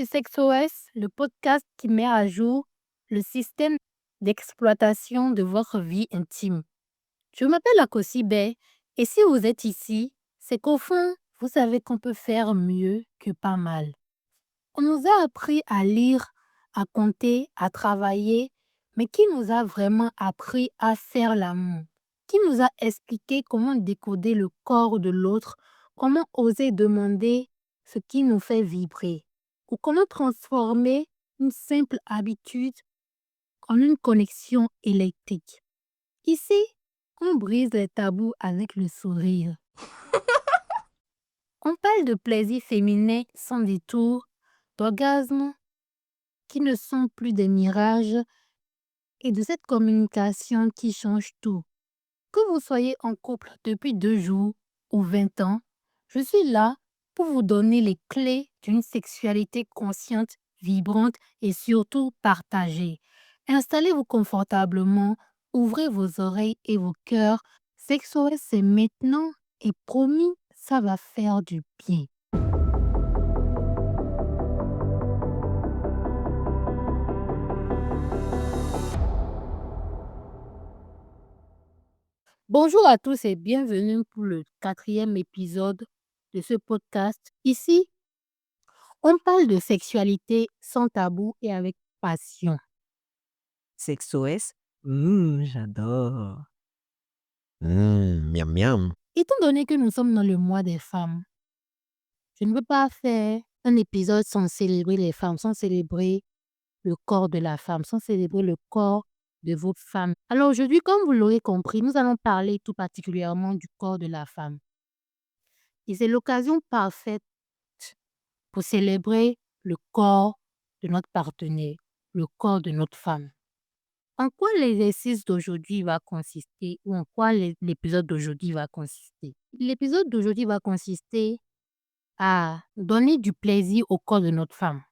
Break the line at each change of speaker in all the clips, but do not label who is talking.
sur SexOS, le podcast qui met à jour le système d'exploitation de votre vie intime. Je m'appelle Akosibé et si vous êtes ici, c'est qu'au fond, vous savez qu'on peut faire mieux que pas mal. On nous a appris à lire, à compter, à travailler, mais qui nous a vraiment appris à faire l'amour? Qui nous a expliqué comment décoder le corps de l'autre, comment oser demander ce qui nous fait vibrer? Ou comment transformer une simple habitude en une connexion électrique? Ici, on brise les tabous avec le sourire. On parle de plaisir féminin sans détour, d'orgasmes qui ne sont plus des mirages et de cette communication qui change tout. Que vous soyez en couple depuis 2 jours ou 20 ans, je suis là pour vous donner les clés d'une sexualité consciente, vibrante et surtout partagée. Installez-vous confortablement, ouvrez vos oreilles et vos cœurs. SexOS, c'est maintenant et promis, ça va faire du bien. Bonjour à tous et bienvenue pour le 4e épisode de ce podcast. Ici, on parle de sexualité sans tabou et avec passion.
SexOS, j'adore.
Miam miam.
Étant donné que nous sommes dans le mois des femmes, je ne veux pas faire un épisode sans célébrer les femmes, sans célébrer le corps de la femme, sans célébrer le corps de vos femmes. Alors aujourd'hui, comme vous l'aurez compris, nous allons parler tout particulièrement du corps de la femme. Et c'est l'occasion parfaite pour célébrer le corps de notre partenaire, le corps de notre femme. En quoi l'exercice d'aujourd'hui va consister ou en quoi l'épisode d'aujourd'hui va consister? L'épisode d'aujourd'hui va consister à donner du plaisir au corps de notre femme.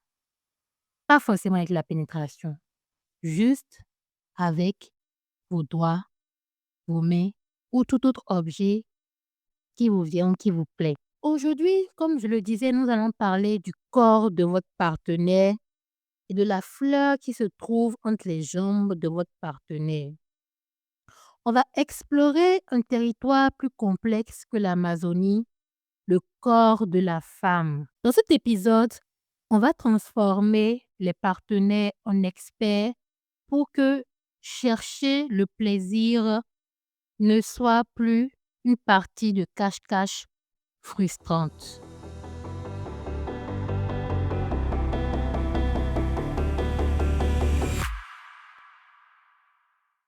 Pas forcément avec la pénétration, juste avec vos doigts, vos mains ou tout autre objet qui vous vient, qui vous plaît. Aujourd'hui, comme je le disais, nous allons parler du corps de votre partenaire et de la fleur qui se trouve entre les jambes de votre partenaire. On va explorer un territoire plus complexe que l'Amazonie, le corps de la femme. Dans cet épisode, on va transformer les partenaires en experts pour que chercher le plaisir ne soit plus une partie de cache-cache frustrante.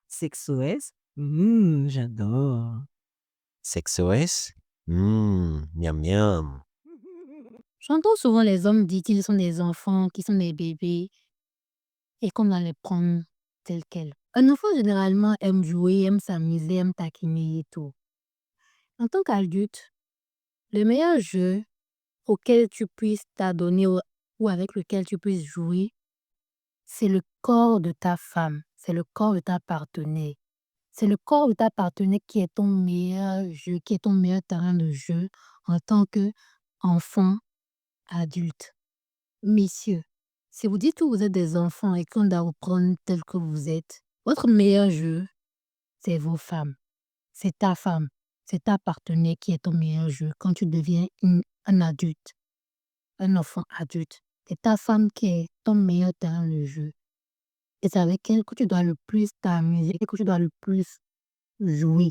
SexOS, j'adore.
SexOS? Miam miam.
J'entends souvent les hommes dire qu'ils sont des enfants, qu'ils sont des bébés et qu'on doit les prendre tels quels. Un enfant généralement aime jouer, aime s'amuser, aime taquiner et tout. En tant qu'adulte, le meilleur jeu auquel tu puisses t'adonner ou avec lequel tu puisses jouer, c'est le corps de ta femme, c'est le corps de ta partenaire. C'est le corps de ta partenaire qui est ton meilleur jeu, qui est ton meilleur terrain de jeu en tant qu'enfant, adulte. Messieurs, si vous dites que vous êtes des enfants et qu'on doit vous prendre tel que vous êtes, votre meilleur jeu, c'est vos femmes. C'est ta femme, c'est ta partenaire qui est ton meilleur jeu quand tu deviens un adulte, un enfant adulte. C'est ta femme qui est ton meilleur terrain de jeu. Et c'est avec elle que tu dois le plus t'amuser, que tu dois le plus jouer.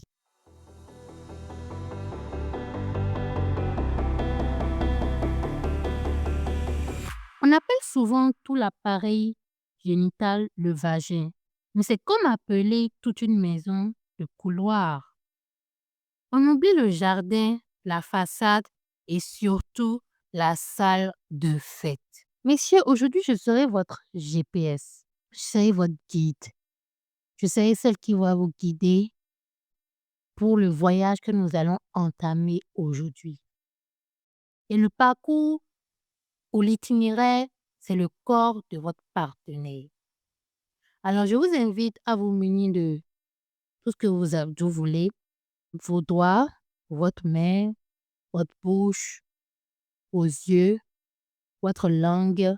On appelle souvent tout l'appareil génital le vagin, mais c'est comme appeler toute une maison le couloir. On oublie le jardin, la façade et surtout la salle de fête. Messieurs, aujourd'hui, je serai votre GPS. Je serai votre guide. Je serai celle qui va vous guider pour le voyage que nous allons entamer aujourd'hui. Et le parcours ou l'itinéraire, c'est le corps de votre partenaire. Alors, je vous invite à vous munir de tout ce que vous voulez, vos doigts, votre main, votre bouche, vos yeux, votre langue,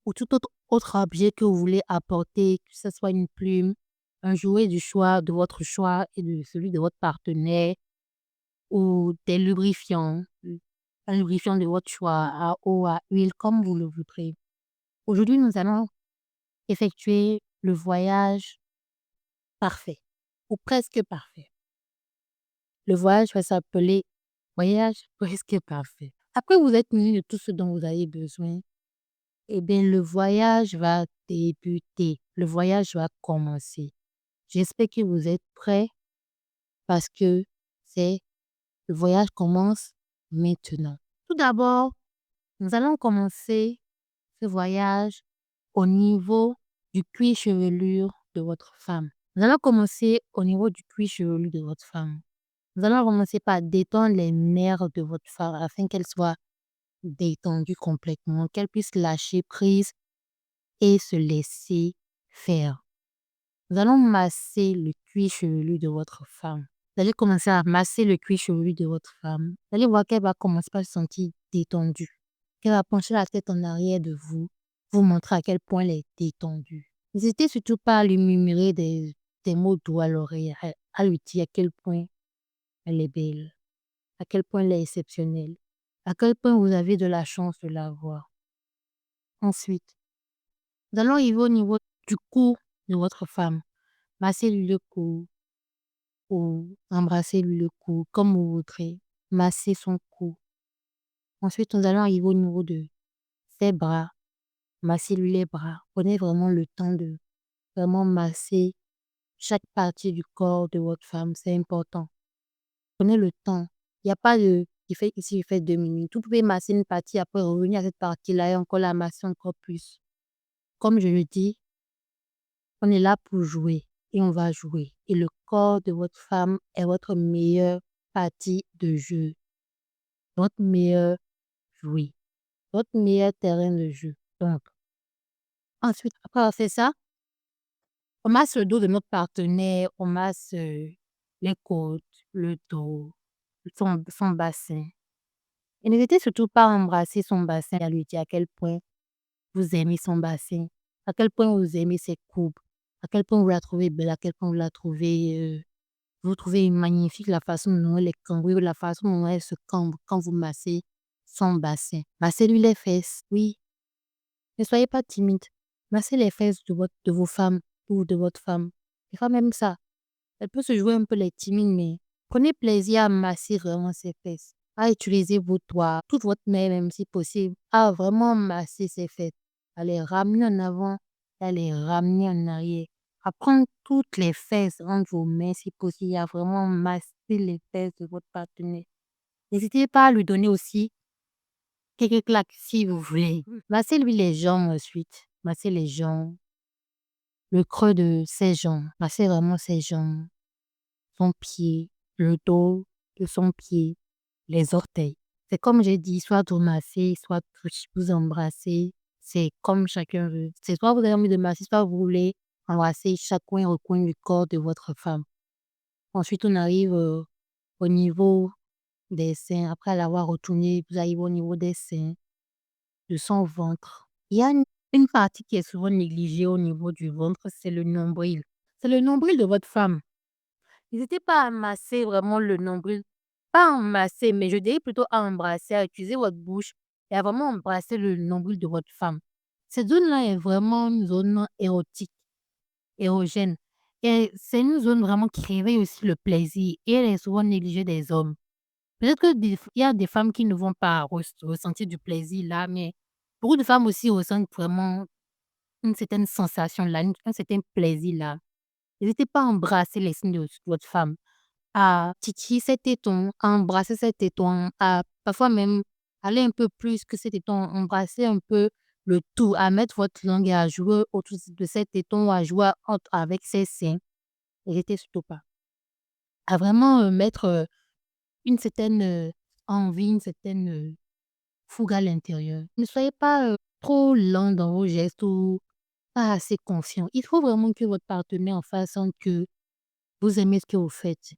ou tout autre objet que vous voulez apporter, que ce soit une plume, un jouet du choix, de votre choix et de celui de votre partenaire, ou des lubrifiants, un lubrifiant de votre choix, à eau, à huile, comme vous le voudrez. Aujourd'hui, nous allons effectuer le voyage parfait, ou presque parfait. Le voyage va s'appeler voyage presque parfait. Après vous êtes muni de tout ce dont vous avez besoin, eh bien le voyage va débuter, le voyage va commencer. J'espère que vous êtes prêts parce que le voyage commence maintenant. Tout d'abord, nous allons commencer ce voyage au niveau du cuir chevelure de votre femme. Nous allons commencer au niveau du cuir chevelu de votre femme. Nous allons commencer par détendre les nerfs de votre femme afin qu'elle soit détendue complètement, qu'elle puisse lâcher prise et se laisser faire. Nous allons masser le cuir chevelu de votre femme. Vous allez commencer à masser le cuir chevelu de votre femme. Vous allez voir qu'elle va commencer par se sentir détendue. Qu'elle va pencher la tête en arrière de vous, vous montrer à quel point elle est détendue. N'hésitez surtout pas à lui murmurer des mots doux à l'oreille, à lui dire à quel point elle est belle, à quel point elle est exceptionnelle, à quel point vous avez de la chance de la voir. Ensuite, nous allons arriver au niveau du cou de votre femme. Massez-lui le cou ou embrassez-lui le cou comme vous voudrez. Massez son cou. Ensuite, nous allons arriver au niveau de ses bras. Massez-lui les bras. Prenez vraiment le temps de vraiment masser chaque partie du corps de votre femme. C'est important. Prenez le temps. Il n'y a pas de ici, il fait 2 minutes. Vous pouvez masser une partie, après revenir à cette partie-là et encore la masser encore plus. Comme je le dis, on est là pour jouer et on va jouer. Et le corps de votre femme est votre meilleure partie de jeu, votre meilleur jouet, votre meilleur terrain de jeu. Donc, ensuite, après avoir fait ça, on masse le dos de notre partenaire, on masse les côtes, le dos, son bassin. Et n'hésitez surtout pas à embrasser son bassin et à lui dire à quel point vous aimez son bassin, à quel point vous aimez ses courbes, à quel point vous la trouvez belle, à quel point vous trouvez magnifique la façon dont elle est cambrée, la façon dont elle se cambre quand vous massez son bassin. Massez-lui les fesses, oui. Ne soyez pas timide. Massez les fesses de vos femmes ou de votre femme. Les femmes aiment ça. Elle peut se jouer un peu les timides, mais prenez plaisir à masser vraiment ses fesses. À utiliser vos doigts, toute votre main même si possible, à vraiment masser ses fesses. À les ramener en avant, à les ramener en arrière. À prendre toutes les fesses entre vos mains si possible, à vraiment masser les fesses de votre partenaire. N'hésitez pas à lui donner aussi quelques claques si vous voulez. Massez-lui les jambes ensuite. Massez les jambes, le creux de ses jambes. Massez vraiment ses jambes, son pied, le dos de son pied, les orteils. C'est comme j'ai dit, soit vous massez, soit vous embrassez. C'est comme chacun veut. C'est soit vous avez envie de masser, soit vous voulez embrasser chaque coin au coin du corps de votre femme. Ensuite, on arrive au niveau des seins. Après l'avoir retourné, vous arrivez au niveau des seins, de son ventre. Il y a une partie qui est souvent négligée au niveau du ventre, c'est le nombril. C'est le nombril de votre femme. N'hésitez pas à masser vraiment le nombril. Pas à masser, mais je dirais plutôt à embrasser, à utiliser votre bouche et à vraiment embrasser le nombril de votre femme. Cette zone-là est vraiment une zone érotique, érogène. Et c'est une zone vraiment qui réveille aussi le plaisir et elle est souvent négligée des hommes. Peut-être qu'il y a des femmes qui ne vont pas ressentir du plaisir là, mais beaucoup de femmes aussi ressentent vraiment une certaine sensation là, un certain plaisir là. N'hésitez pas à embrasser les signes de votre femme, à titiller ses tétons, à embrasser ses tétons, à parfois même aller un peu plus que ses tétons, embrasser un peu le tout, à mettre votre langue et à jouer autour de ses tétons, à jouer avec ses seins. N'hésitez surtout pas. À vraiment mettre une certaine envie, une certaine fougue à l'intérieur. Ne soyez pas trop lent dans vos gestes ou pas assez confiant. Il faut vraiment que votre partenaire en fasse que vous aimez ce que vous faites,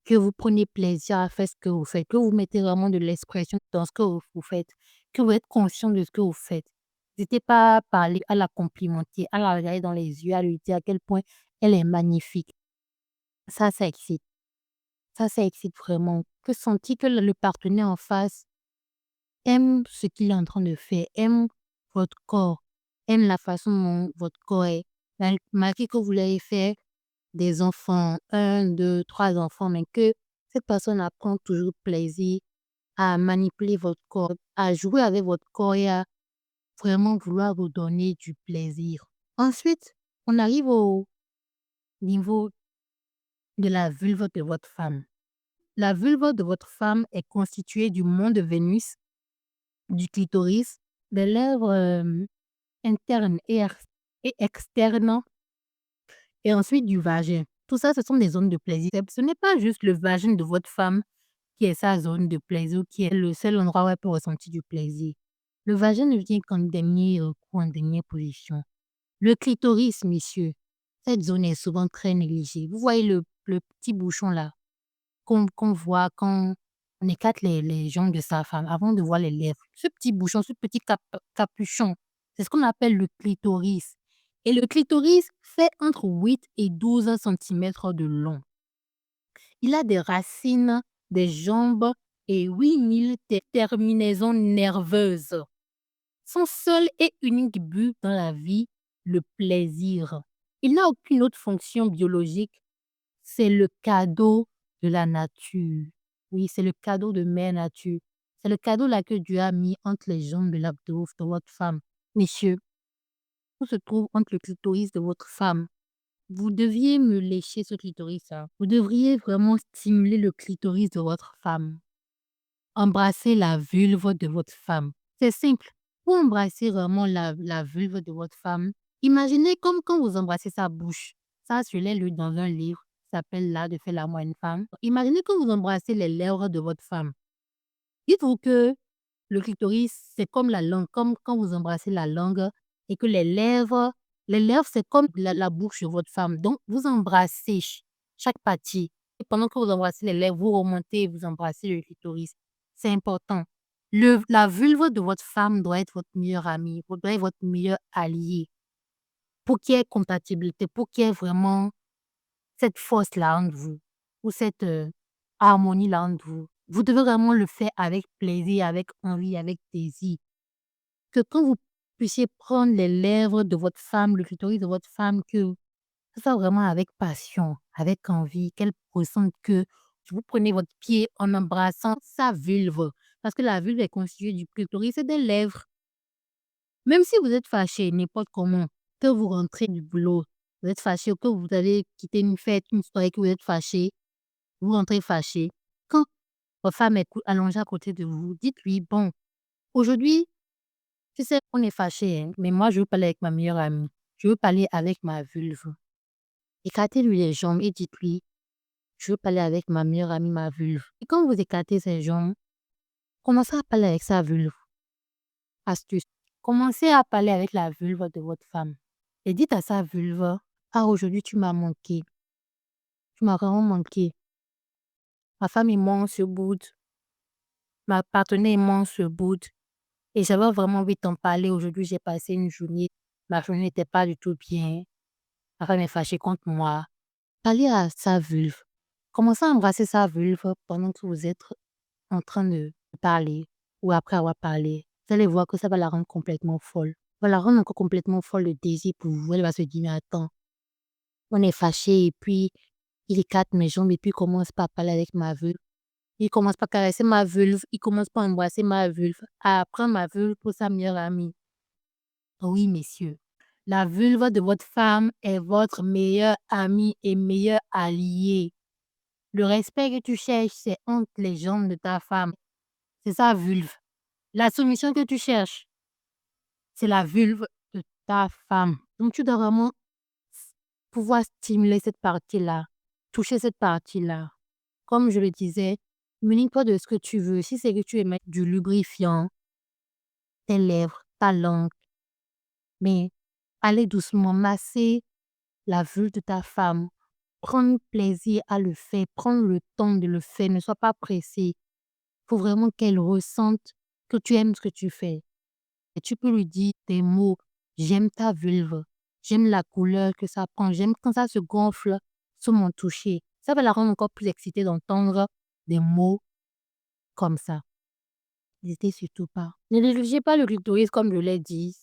que vous prenez plaisir à faire ce que vous faites, que vous mettez vraiment de l'expression dans ce que vous faites, que vous êtes conscient de ce que vous faites. N'hésitez pas à parler, à la complimenter, à la regarder dans les yeux, à lui dire à quel point elle est magnifique. Ça excite. Ça excite vraiment. Que sentir que le partenaire en face aime ce qu'il est en train de faire, aime votre corps, aime la façon dont votre corps est. Malgré que vous l'ayez fait des enfants, un, deux, trois enfants, mais que cette personne apprend toujours plaisir à manipuler votre corps, à jouer avec votre corps et à vraiment vouloir vous donner du plaisir. Ensuite, on arrive au niveau de la vulve de votre femme. La vulve de votre femme est constituée du mont de Vénus, du clitoris, des lèvres internes et externes, et ensuite du vagin. Tout ça, ce sont des zones de plaisir. Ce n'est pas juste le vagin de votre femme qui est sa zone de plaisir, qui est le seul endroit où elle peut ressentir du plaisir. Le vagin ne vient qu'en dernier recours, en dernière position. Le clitoris, messieurs, cette zone est souvent très négligée. Vous voyez le petit bouchon là qu'on voit quand on écarte les jambes de sa femme avant de voir les lèvres. Ce petit bouchon, ce petit capuchon, c'est ce qu'on appelle le clitoris. Et le clitoris fait entre 8 et 12 centimètres de long. Il a des racines, des jambes et 8000 terminaisons nerveuses. Son seul et unique but dans la vie, le plaisir. Il n'a aucune autre fonction biologique. C'est le cadeau de la nature. Oui, c'est le cadeau de mère nature. C'est le cadeau là que Dieu a mis entre les jambes de l'abdos de votre femme. Messieurs, tout se trouve entre le clitoris de votre femme. Vous deviez me lécher ce clitoris-là. Vous devriez vraiment stimuler le clitoris de votre femme. Embrasser la vulve de votre femme. C'est simple. Pour embrasser vraiment la vulve de votre femme, imaginez comme quand vous embrassez sa bouche. Ça, je l'ai lu dans un livre qui s'appelle L'art de faire l'amour à une femme. Imaginez que vous embrassez les lèvres de votre femme. Dites-vous que le clitoris, c'est comme la langue, comme quand vous embrassez la langue et que les lèvres, c'est comme la bouche de votre femme. Donc, vous embrassez chaque partie. Et pendant que vous embrassez les lèvres, vous remontez et vous embrassez le clitoris. C'est important. La vulve de votre femme doit être votre meilleur ami, doit être votre meilleur allié pour qu'il y ait compatibilité, pour qu'il y ait vraiment cette force-là entre vous ou cette harmonie-là entre vous. Vous devez vraiment le faire avec plaisir, avec envie, avec désir. Que quand vous puissiez prendre les lèvres de votre femme, le clitoris de votre femme, que ce soit vraiment avec passion, avec envie, qu'elle ressente que vous prenez votre pied en embrassant sa vulve. Parce que la vulve est constituée du clitoris et des lèvres. Même si vous êtes fâché, n'importe comment, que vous rentrez du boulot, vous êtes fâché, ou que vous avez quitté une fête, une soirée, que vous êtes fâché, vous rentrez fâché. Quand votre femme est allongée à côté de vous, dites-lui, bon, aujourd'hui, tu sais, on est fâché, hein, mais moi, je veux parler avec ma meilleure amie. Je veux parler avec ma vulve. Écartez-lui les jambes et dites-lui, je veux parler avec ma meilleure amie, ma vulve. Et quand vous écartez ses jambes, commencez à parler avec sa vulve. Astuce. Commencez à parler avec la vulve de votre femme. Et dites à sa vulve, ah, aujourd'hui, tu m'as manqué. Tu m'as vraiment manqué. Ma femme et moi, on se boude. Ma partenaire et moi, on se boude. Et j'avais vraiment envie de t'en parler. Aujourd'hui, j'ai passé une journée. Ma journée n'était pas du tout bien. Ma femme est fâchée contre moi. Parlez à sa vulve. Commencez à embrasser sa vulve pendant que vous êtes en train de parler ou après avoir parlé. Vous allez voir que ça va la rendre complètement folle. Ça va la rendre encore complètement folle de désir pour vous. Elle va se dire, mais attends, on est fâché et puis il écarte mes jambes et puis il commence par parler avec ma vulve. Il commence par caresser ma vulve. Il commence par embrasser ma vulve. À prendre ma vulve pour sa meilleure amie. Oui, messieurs. La vulve de votre femme est votre meilleur ami et meilleur allié. Le respect que tu cherches, c'est entre les jambes de ta femme. C'est sa vulve. La soumission que tu cherches, c'est la vulve de ta femme. Donc, tu dois vraiment pouvoir stimuler cette partie-là, toucher cette partie-là. Comme je le disais, munis-toi de ce que tu veux. Si c'est que tu veux mettre du lubrifiant, tes lèvres, ta langue, mais allez doucement masser la vulve de ta femme. Prendre plaisir à le faire, prendre le temps de le faire, ne sois pas pressé. Il faut vraiment qu'elle ressente que tu aimes ce que tu fais. Et tu peux lui dire des mots. J'aime ta vulve. J'aime la couleur que ça prend. J'aime quand ça se gonfle sous mon toucher. Ça va la rendre encore plus excitée d'entendre des mots comme ça. N'hésitez surtout pas. Ne négligez pas le clitoris comme je l'ai dit.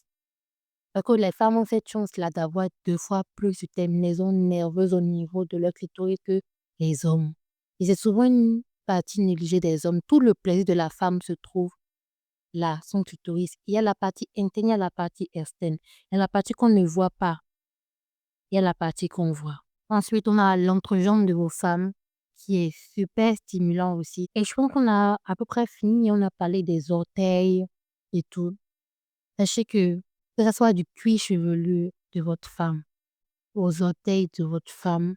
Parce que les femmes ont cette chance-là d'avoir 2 fois plus de terminaisons nerveuses au niveau de leur clitoris que les hommes. Et c'est souvent une partie négligée des hommes. Tout le plaisir de la femme se trouve là, son clitoris. Il y a la partie interne, il y a la partie externe. Il y a la partie qu'on ne voit pas. Il y a la partie qu'on voit. Ensuite, on a l'entrejambe de vos femmes qui est super stimulant aussi. Et je pense qu'on a à peu près fini. On a parlé des orteils et tout. Sachez que ce soit du cuir chevelu de votre femme, aux orteils de votre femme,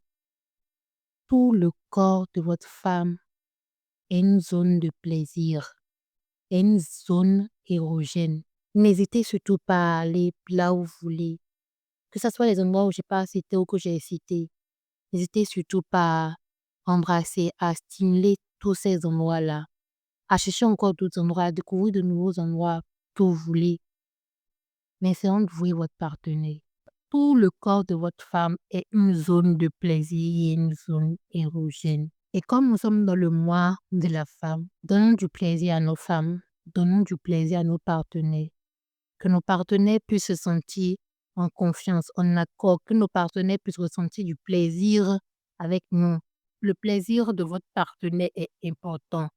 tout le corps de votre femme est une zone de plaisir, est une zone érogène. N'hésitez surtout pas à aller là où vous voulez, que ce soit les endroits où j'ai pas cité ou que j'ai cité. N'hésitez surtout pas à embrasser, à stimuler tous ces endroits-là, à chercher encore d'autres endroits, à découvrir de nouveaux endroits que vous voulez. Mais c'est entre vous et votre partenaire. Tout le corps de votre femme est une zone de plaisir et une zone érogène. Et comme nous sommes dans le mois de la femme, donnons du plaisir à nos femmes, donnons du plaisir à nos partenaires. Que nos partenaires puissent se sentir en confiance, en accord, que nos partenaires puissent ressentir du plaisir avec nous. Le plaisir de votre partenaire est important.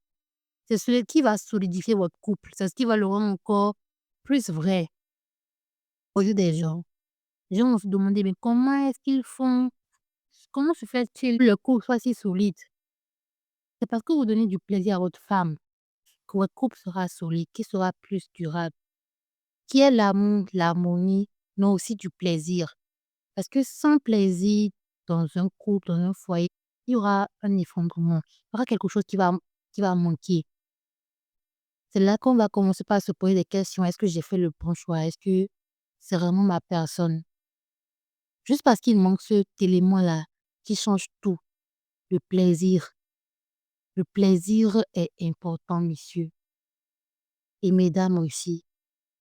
C'est ce qui va solidifier votre couple, c'est ce qui va le rendre encore plus vrai aux yeux des gens. Les gens vont se demander, mais comment est-ce qu'ils font? Comment se fait-il que le couple soit si solide? C'est parce que vous donnez du plaisir à votre femme que votre couple sera solide, qui sera plus durable, qui est l'amour, l'harmonie, mais aussi du plaisir. Parce que sans plaisir dans un couple, dans un foyer, il y aura un effondrement. Il y aura quelque chose qui va manquer. C'est là qu'on va commencer par se poser des questions. Est-ce que j'ai fait le bon choix? Est-ce que c'est vraiment ma personne? Juste parce qu'il manque cet élément-là qui change tout, le plaisir. Le plaisir est important, messieurs. Et mesdames aussi.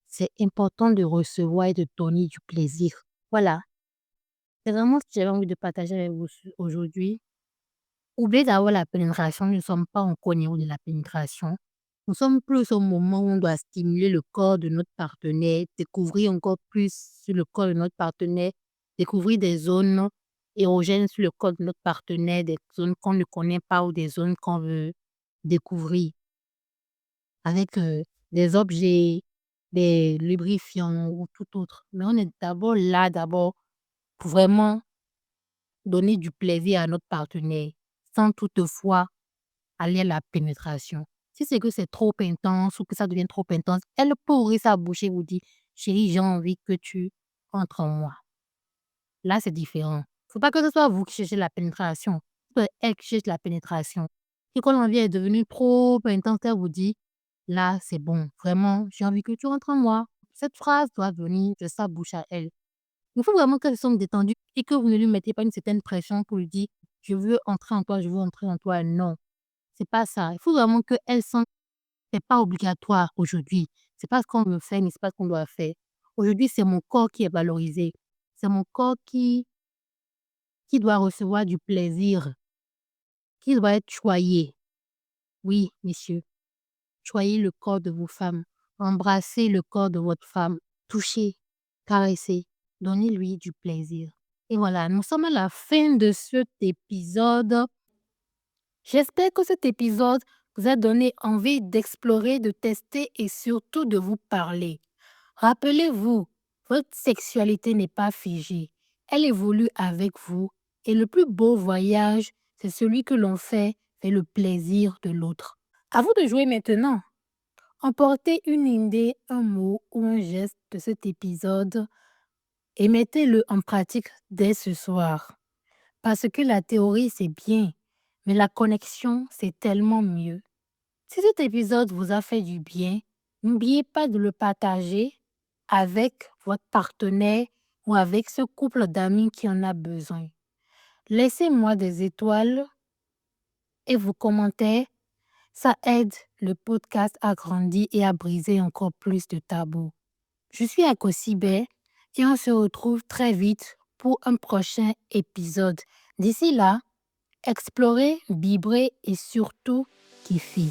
C'est important de recevoir et de donner du plaisir. Voilà. C'est vraiment ce que j'avais envie de partager avec vous aujourd'hui. Oubliez d'avoir la pénétration. Nous ne sommes pas encore au niveau de la pénétration. Nous sommes plus au moment où on doit stimuler le corps de notre partenaire, découvrir encore plus sur le corps de notre partenaire, découvrir des zones érogènes sur le corps de notre partenaire, des zones qu'on ne connaît pas ou des zones qu'on veut découvrir avec des objets, des lubrifiants ou tout autre. Mais on est d'abord là, d'abord, pour vraiment donner du plaisir à notre partenaire, sans toutefois aller à la pénétration. Si c'est que c'est trop intense ou que ça devient trop intense, elle peut ouvrir sa bouche et vous dire, chérie, j'ai envie que tu entres en moi. Là, c'est différent. Faut pas que ce soit vous qui cherchez la pénétration. C'est elle qui cherche la pénétration. Et quand l'envie est devenue trop intense, elle vous dit, là, c'est bon. Vraiment, j'ai envie que tu entres en moi. Cette phrase doit venir de sa bouche à elle. Il faut vraiment qu'elle se sente détendue et que vous ne lui mettez pas une certaine pression pour lui dire, je veux entrer en toi, je veux entrer en toi. Non, c'est pas ça. Il faut vraiment qu'elle sente c'est pas obligatoire aujourd'hui. C'est pas ce qu'on veut faire, mais c'est pas ce qu'on doit faire. Aujourd'hui, c'est mon corps qui est valorisé. C'est mon corps qui doit recevoir du plaisir, qui doit être choyé. Oui, messieurs, choyez le corps de vos femmes. Embrassez le corps de votre femme. Touchez, caressez, donnez-lui du plaisir. Et voilà, nous sommes à la fin de cet épisode. J'espère que cet épisode vous a donné envie d'explorer, de tester et surtout de vous parler. Rappelez-vous, votre sexualité n'est pas figée. Elle évolue avec vous et le plus beau voyage, c'est celui que l'on fait le plaisir de l'autre. À vous de jouer maintenant. Emportez une idée, un mot ou un geste de cet épisode et mettez-le en pratique dès ce soir. Parce que la théorie, c'est bien, mais la connexion, c'est tellement mieux. Si cet épisode vous a fait du bien, n'oubliez pas de le partager avec votre partenaire ou avec ce couple d'amis qui en a besoin. Laissez-moi des étoiles et vos commentaires. Ça aide le podcast à grandir et à briser encore plus de tabous. Je suis Akosibé et on se retrouve très vite pour un prochain épisode. D'ici là, explorez, vibrez et surtout kiffez.